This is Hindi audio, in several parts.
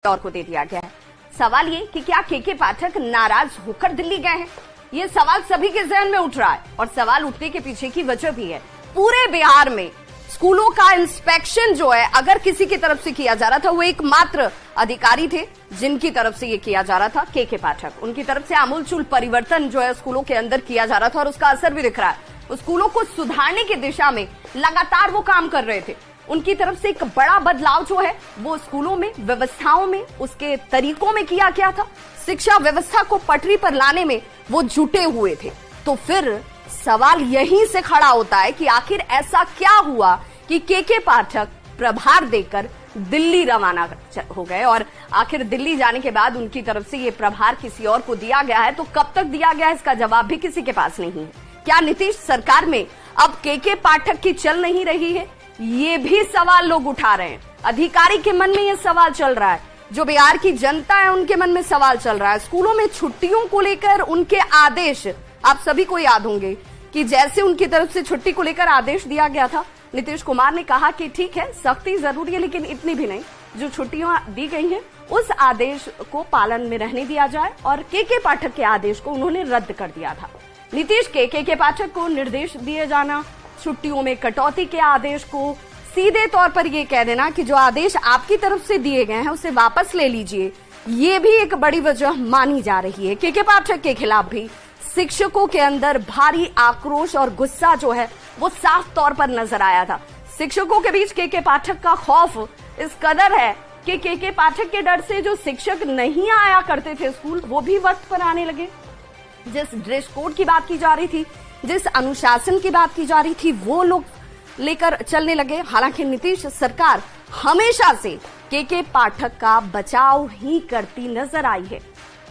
और को दे दिया गया है। सवाल ये कि क्या के पाठक नाराज होकर दिल्ली गए हैं? ये सवाल सभी के जहन में उठ रहा है और सवाल उठने के पीछे की वजह भी है। पूरे बिहार में स्कूलों का इंस्पेक्शन जो है, अगर किसी की तरफ से किया जा रहा था, वो एकमात्र अधिकारी थे जिनकी तरफ से ये किया जा रहा था, के पाठक। उनकी तरफ से आमूलचूल परिवर्तन जो है स्कूलों के अंदर किया जा रहा था और उसका असर भी दिख रहा है। स्कूलों को सुधारने की दिशा में लगातार वो काम कर रहे थे। उनकी तरफ से एक बड़ा बदलाव जो है वो स्कूलों में, व्यवस्थाओं में, उसके तरीकों में किया गया था। शिक्षा व्यवस्था को पटरी पर लाने में वो जुटे हुए थे। तो फिर सवाल यहीं से खड़ा होता है कि आखिर ऐसा क्या हुआ कि के पाठक प्रभार देकर दिल्ली रवाना हो गए, और आखिर दिल्ली जाने के बाद उनकी तरफ से ये प्रभार किसी और को दिया गया है। तो कब तक दिया गया है, इसका जवाब भी किसी के पास नहीं है। क्या नीतीश सरकार में अब के पाठक की चल नहीं रही है? ये भी सवाल लोग उठा रहे हैं। अधिकारी के मन में ये सवाल चल रहा है, जो बिहार की जनता है उनके मन में सवाल चल रहा है। स्कूलों में छुट्टियों को लेकर उनके आदेश, आप सभी को याद होंगे कि जैसे उनकी तरफ से छुट्टी को लेकर आदेश दिया गया था, नीतीश कुमार ने कहा कि ठीक है, सख्ती जरूरी है लेकिन इतनी भी नहीं। जो छुट्टियां दी गई हैं उस आदेश को पालन में रहने दिया जाए, और के पाठक के आदेश को उन्होंने रद्द कर दिया था। नीतीश के पाठक को निर्देश दिए जाना, छुट्टियों में कटौती के आदेश को सीधे तौर पर यह कह देना कि जो आदेश आपकी तरफ से दिए गए हैं उसे वापस ले लीजिए, ये भी एक बड़ी वजह मानी जा रही है। के पाठक के खिलाफ भी शिक्षकों के अंदर भारी आक्रोश और गुस्सा जो है वो साफ तौर पर नजर आया था। शिक्षकों के बीच के पाठक का खौफ इस कदर है कि के पाठक के डर से जो शिक्षक नहीं आया करते थे स्कूल, वो भी वक्त पर आने लगे। जिस ड्रेस कोड की बात की जा रही थी, जिस अनुशासन की बात की जा रही थी, वो लोग लेकर चलने लगे। हालांकि नीतीश सरकार हमेशा से के पाठक का बचाव ही करती नजर आई है,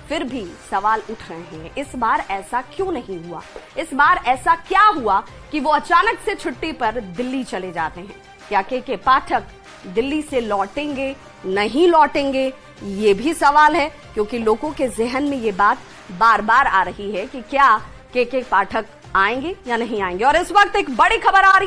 फिर भी सवाल उठ रहे हैं। इस बार ऐसा क्यों नहीं हुआ? इस बार ऐसा क्या हुआ कि वो अचानक से छुट्टी पर दिल्ली चले जाते हैं? क्या के पाठक दिल्ली से लौटेंगे, नहीं लौटेंगे? ये भी सवाल है, क्योंकि लोगों के जहन में ये बात बार बार आ रही है कि क्या के पाठक आएंगे या नहीं आएंगे। और इस वक्त एक बड़ी खबर आ रही है।